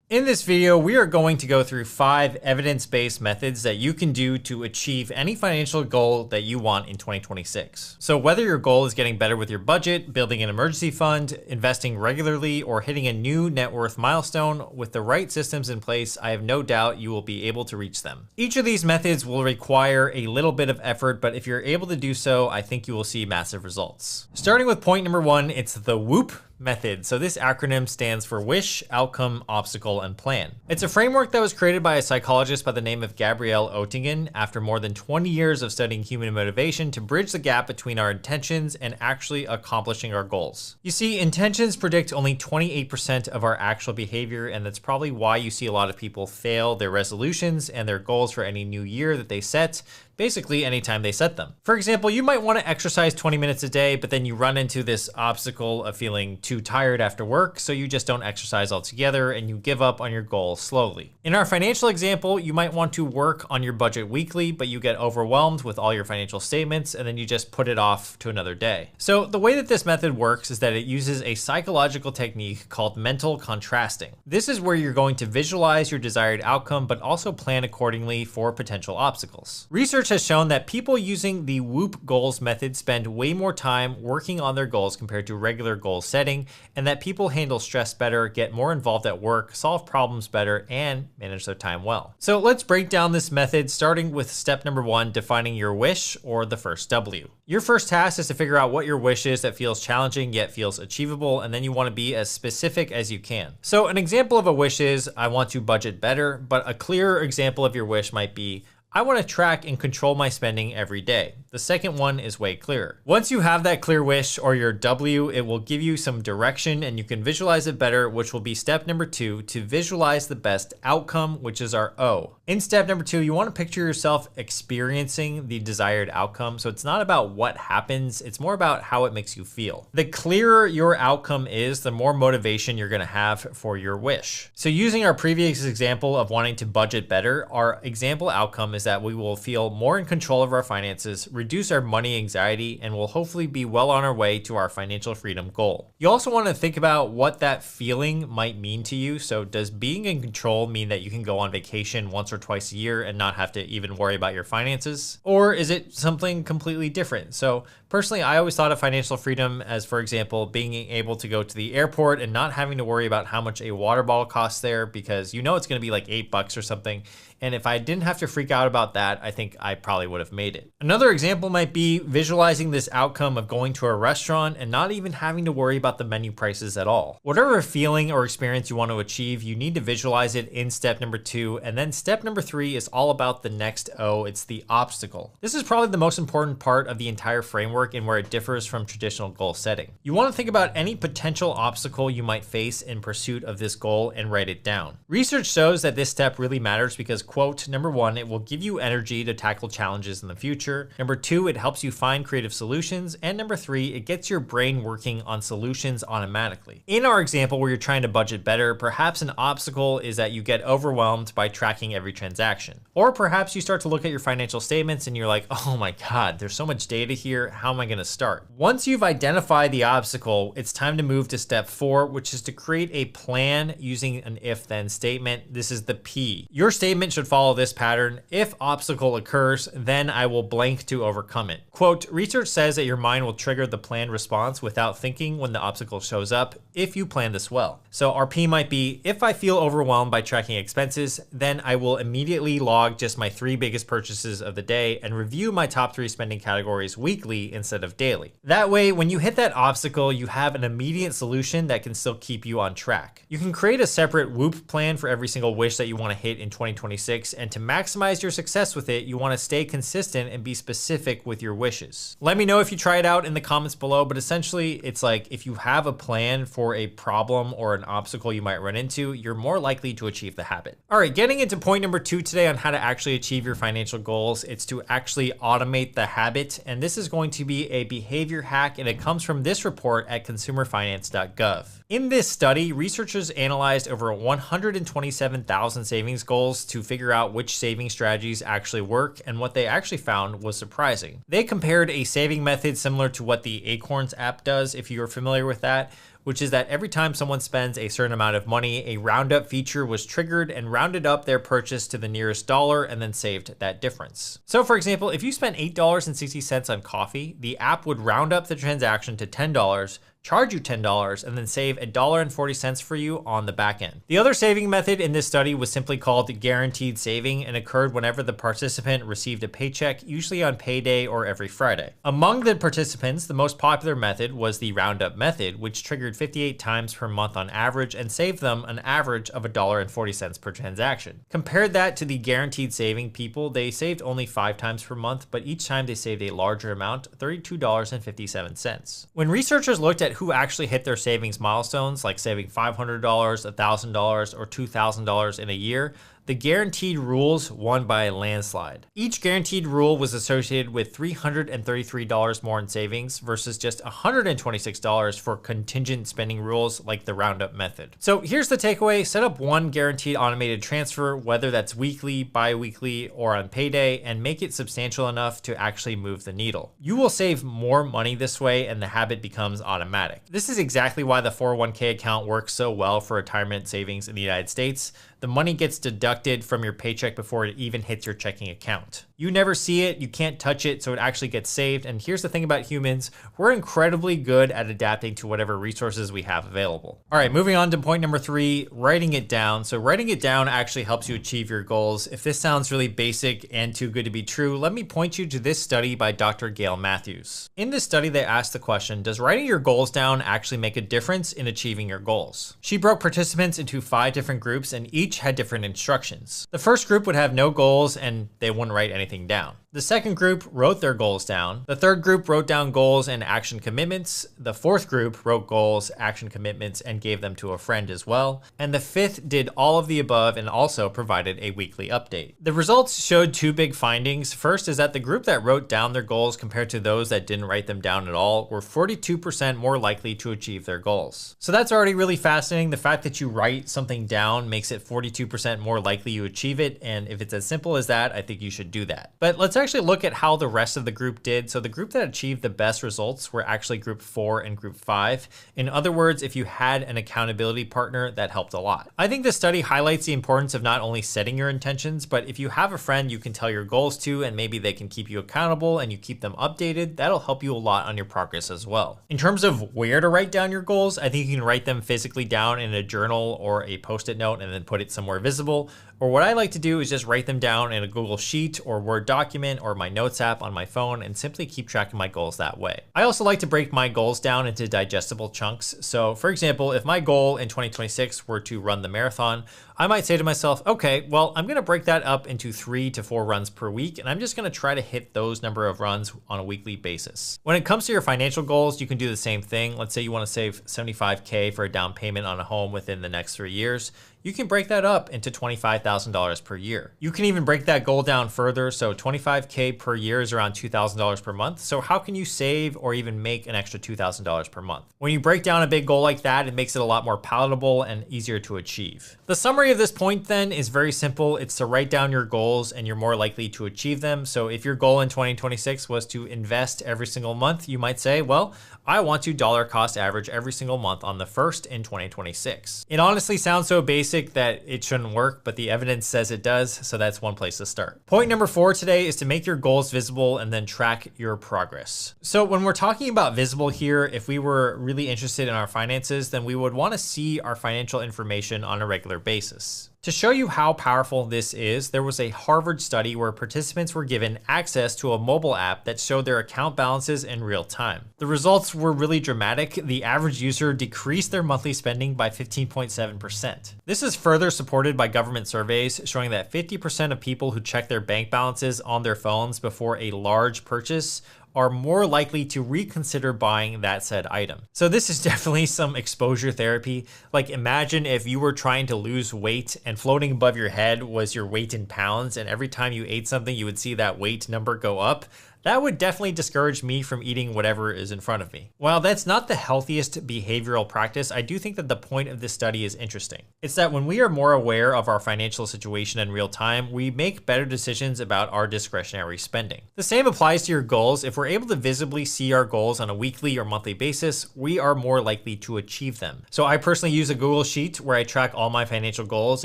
In this video, we are going to go through 5 evidence-based methods that you can do to achieve any financial goal that you want in 2026. So whether your goal is getting better with your budget, building an emergency fund, investing regularly, or hitting a new net worth milestone, with the right systems in place, I have no doubt you will be able to reach them. Each of these methods will require a little bit of effort, but if you're able to do so, I think you will see massive results. Starting with point number 1, it's the WOOP Method. So this acronym stands for Wish, Outcome, Obstacle, and Plan. It's a framework that was created by a psychologist by the name of Gabrielle Oettingen after more than 20 years of studying human motivation to bridge the gap between our intentions and actually accomplishing our goals. You see, intentions predict only 28% of our actual behavior, and that's probably why you see a lot of people fail their resolutions and their goals for any new year that they set, basically anytime they set them. For example, you might want to exercise 20 minutes a day, but then you run into this obstacle of feeling too tired after work, so you just don't exercise altogether and you give up on your goal slowly. In our financial example, you might want to work on your budget weekly, but you get overwhelmed with all your financial statements and then you just put it off to another day. So the way that this method works is that it uses a psychological technique called mental contrasting. This is where you're going to visualize your desired outcome, but also plan accordingly for potential obstacles. Research has shown that people using the WOOP goals method spend way more time working on their goals compared to regular goal setting, and that people handle stress better, get more involved at work, solve problems better, and manage their time well. So let's break down this method, starting with step number 1, defining your wish, or the first W. Your first task is to figure out what your wish is that feels challenging yet feels achievable, and then you want to be as specific as you can. So an example of a wish is, I want to budget better, but a clearer example of your wish might be, I want to track and control my spending every day. The second one is way clearer. Once you have that clear wish, or your W, it will give you some direction and you can visualize it better, which will be step number 2, to visualize the best outcome, which is our O. In step number 2, you want to picture yourself experiencing the desired outcome. So it's not about what happens, it's more about how it makes you feel. The clearer your outcome is, the more motivation you're going to have for your wish. So using our previous example of wanting to budget better, our example outcome is that we will feel more in control of our finances, reduce our money anxiety, and will hopefully be well on our way to our financial freedom goal. You also want to think about what that feeling might mean to you. So does being in control mean that you can go on vacation once or twice a year and not have to even worry about your finances? Or is it something completely different? So personally, I always thought of financial freedom as, for example, being able to go to the airport and not having to worry about how much a water bottle costs there, because you know it's going to be like $8 or something. And if I didn't have to freak out about that, I think I probably would have made it. Another example might be visualizing this outcome of going to a restaurant and not even having to worry about the menu prices at all. Whatever feeling or experience you want to achieve, you need to visualize it in step number 2. And then step number 3 is all about the next O. It's the obstacle. This is probably the most important part of the entire framework and where it differs from traditional goal setting. You want to think about any potential obstacle you might face in pursuit of this goal and write it down. Research shows that this step really matters because, quote, number 1, it will give you energy to tackle challenges in the future. Number 2, it helps you find creative solutions. And number 3, it gets your brain working on solutions automatically. In our example where you're trying to budget better, perhaps an obstacle is that you get overwhelmed by tracking every transaction. Or perhaps you start to look at your financial statements and you're like, oh my God, there's so much data here. How am I going to start? Once you've identified the obstacle, it's time to move to step 4, which is to create a plan using an if-then statement. This is the P. Your statement should follow this pattern. If obstacle occurs, then I will blank to overcome it. Quote, research says that your mind will trigger the planned response without thinking when the obstacle shows up if you plan this well. So our P might be, if I feel overwhelmed by tracking expenses, then I will immediately log just my 3 biggest purchases of the day and review my top 3 spending categories weekly instead of daily. That way, when you hit that obstacle, you have an immediate solution that can still keep you on track. You can create a separate WOOP plan for every single wish that you want to hit in 2026. And to maximize your success with it, you want to stay consistent and be specific with your wishes. Let me know if you try it out in the comments below, but essentially it's like if you have a plan for a problem or an obstacle you might run into, you're more likely to achieve the habit. All right, getting into point number 2 today on how to actually achieve your financial goals, it's to actually automate the habit. And this is going to be a behavior hack, and it comes from this report at consumerfinance.gov. In this study, researchers analyzed over 127,000 savings goals to figure out which saving strategies strategies actually work, and what they actually found was surprising. They compared a saving method similar to what the Acorns app does, if you're familiar with that, which is that every time someone spends a certain amount of money, a roundup feature was triggered and rounded up their purchase to the nearest dollar and then saved that difference. So for example, if you spent $8.60 on coffee, the app would round up the transaction to $10, charge you $10, and then save $1.40 for you on the back end. The other saving method in this study was simply called guaranteed saving and occurred whenever the participant received a paycheck, usually on payday or every Friday. Among the participants, the most popular method was the roundup method, which triggered 58 times per month on average and saved them an average of $1.40 per transaction. Compared that to the guaranteed saving people, they saved only 5 times per month, but each time they saved a larger amount, $32.57. When researchers looked at who actually hit their savings milestones, like saving $500, $1,000, or $2,000 in a year, the guaranteed rules won by a landslide. Each guaranteed rule was associated with $333 more in savings versus just $126 for contingent spending rules like the roundup method. So here's the takeaway: set up one guaranteed automated transfer, whether that's weekly, bi-weekly, or on payday, and make it substantial enough to actually move the needle. You will save more money this way, and the habit becomes automatic. This is exactly why the 401k account works so well for retirement savings in the United States. The money gets deducted from your paycheck before it even hits your checking account. You never see it, you can't touch it, so it actually gets saved. And here's the thing about humans, we're incredibly good at adapting to whatever resources we have available. All right, moving on to point number 3, writing it down. So writing it down actually helps you achieve your goals. If this sounds really basic and too good to be true, let me point you to this study by Dr. Gail Matthews. In this study, they asked the question, does writing your goals down actually make a difference in achieving your goals? She broke participants into 5 different groups, and each had different instructions. The first group would have no goals and they wouldn't write anything down. The second group wrote their goals down. The third group wrote down goals and action commitments. The fourth group wrote goals, action commitments, and gave them to a friend as well. And the fifth did all of the above and also provided a weekly update. The results showed 2 big findings. First is that the group that wrote down their goals compared to those that didn't write them down at all were 42% more likely to achieve their goals. So that's already really fascinating. The fact that you write something down makes it 42% more likely you achieve it. And if it's as simple as that, I think you should do that. But let's actually look at how the rest of the group did. So the group that achieved the best results were actually group 4 and group 5. In other words, if you had an accountability partner, that helped a lot. I think this study highlights the importance of not only setting your intentions, but if you have a friend you can tell your goals to and maybe they can keep you accountable and you keep them updated, that'll help you a lot on your progress as well. In terms of where to write down your goals, I think you can write them physically down in a journal or a post-it note and then put it somewhere visible. Or what I like to do is just write them down in a Google Sheet or Word document or my Notes app on my phone and simply keep track of my goals that way. I also like to break my goals down into digestible chunks. So for example, if my goal in 2026 were to run the marathon, I might say to myself, okay, well, I'm gonna break that up into 3 to 4 runs per week, and I'm just gonna try to hit those number of runs on a weekly basis. When it comes to your financial goals, you can do the same thing. Let's say you wanna save $75K for a down payment on a home within the next 3 years. You can break that up into $25,000 per year. You can even break that goal down further. So $25K per year is around $2,000 per month. So how can you save or even make an extra $2,000 per month? When you break down a big goal like that, it makes it a lot more palatable and easier to achieve. The summary of this point then is very simple. It's to write down your goals and you're more likely to achieve them. So if your goal in 2026 was to invest every single month, you might say, well, I want to dollar cost average every single month on the 1st in 2026. It honestly sounds so basic that it shouldn't work, but the evidence says it does, so that's one place to start. Point number 4 today is to make your goals visible and then track your progress. So when we're talking about visible here, if we were really interested in our finances, then we would want to see our financial information on a regular basis. To show you how powerful this is, there was a Harvard study where participants were given access to a mobile app that showed their account balances in real time. The results were really dramatic. The average user decreased their monthly spending by 15.7%. This is further supported by government surveys showing that 50% of people who check their bank balances on their phones before a large purchase are more likely to reconsider buying that said item. So this is definitely some exposure therapy. Like imagine if you were trying to lose weight and floating above your head was your weight in pounds, and every time you ate something, you would see that weight number go up. that would definitely discourage me from eating whatever is in front of me. While that's not the healthiest behavioral practice, I do think that the point of this study is interesting. It's that when we are more aware of our financial situation in real time, we make better decisions about our discretionary spending. The same applies to your goals. If we're able to visibly see our goals on a weekly or monthly basis, we are more likely to achieve them. So I personally use a Google Sheet where I track all my financial goals,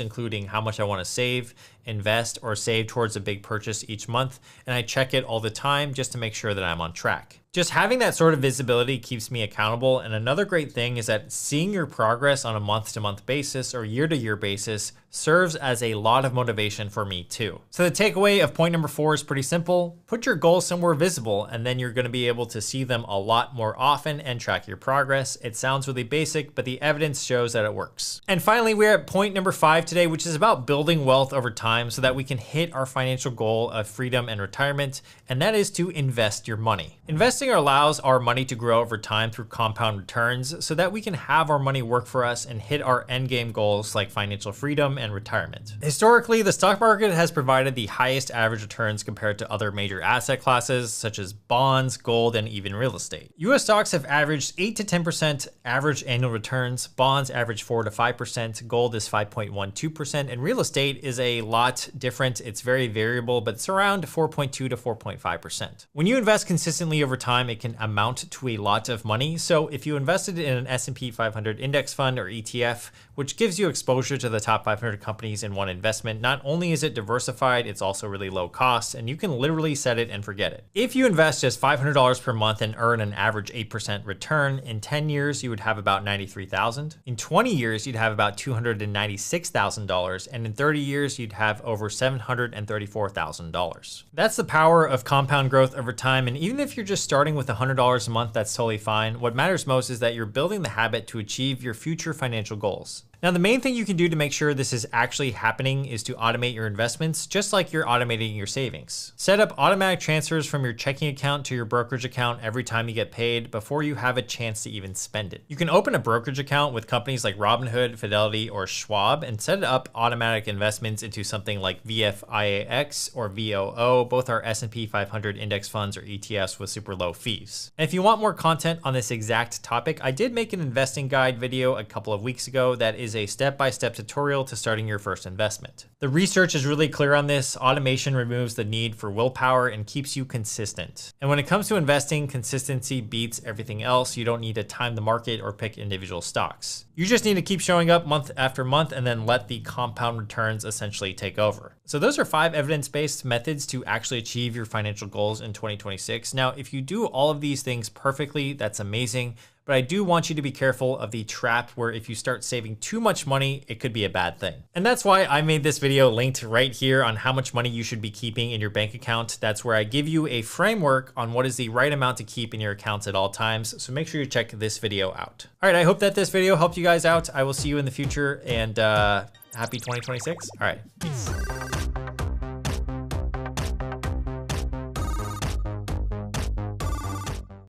including how much I want to save, invest, or save towards a big purchase each month, and I check it all the time just to make sure that I'm on track. Just having that sort of visibility keeps me accountable, and another great thing is that seeing your progress on a month-to-month basis or year-to-year basis serves as a lot of motivation for me too. So the takeaway of point number 4 is pretty simple. Put your goals somewhere visible, and then you're going to be able to see them a lot more often and track your progress. It sounds really basic, but the evidence shows that it works. And finally, we're at point number 5 today, which is about building wealth over time so that we can hit our financial goal of freedom and retirement, and that is to invest your money. Investing allows our money to grow over time through compound returns so that we can have our money work for us and hit our endgame goals like financial freedom and retirement. Historically, the stock market has provided the highest average returns compared to other major asset classes such as bonds, gold, and even real estate. US stocks have averaged 8 to 10% average annual returns, bonds average 4 to 5%, gold is 5.12%, and real estate is a lot different. It's very variable, but it's around 4.2 to 4.5%. When you invest consistently over time, it can amount to a lot of money. So if you invested in an S&P 500 index fund or ETF, which gives you exposure to the top 500 companies in one investment, not only is it diversified, it's also really low cost, and you can literally set it and forget it. If you invest just $500 per month and earn an average 8% return, in 10 years, you would have about $93,000. In 20 years, you'd have about $296,000, and in 30 years, you'd have over $734,000. That's the power of compound growth over time, and even if you're just starting with $100 a month, that's totally fine. What matters most is that you're building the habit to achieve your future financial goals. Now, the main thing you can do to make sure this is actually happening is to automate your investments, just like you're automating your savings. Set up automatic transfers from your checking account to your brokerage account every time you get paid before you have a chance to even spend it. You can open a brokerage account with companies like Robinhood, Fidelity, or Schwab and set up automatic investments into something like VFIAX or VOO. Both are S&P 500 index funds or ETFs with super low fees. And if you want more content on this exact topic, I did make an investing guide video a couple of weeks ago that is a step-by-step tutorial to starting your first investment. The research is really clear on this. Automation removes the need for willpower and keeps you consistent. And when it comes to investing, consistency beats everything else. You don't need to time the market or pick individual stocks. You just need to keep showing up month after month and then let the compound returns essentially take over. So those are 5 evidence-based methods to actually achieve your financial goals in 2026. Now, if you do all of these things perfectly, that's amazing. But I do want you to be careful of the trap where if you start saving too much money, it could be a bad thing. And that's why I made this video linked right here on how much money you should be keeping in your bank account. That's where I give you a framework on what is the right amount to keep in your accounts at all times. So make sure you check this video out. All right, I hope that this video helped you guys out. I will see you in the future, and happy 2026. All right, peace.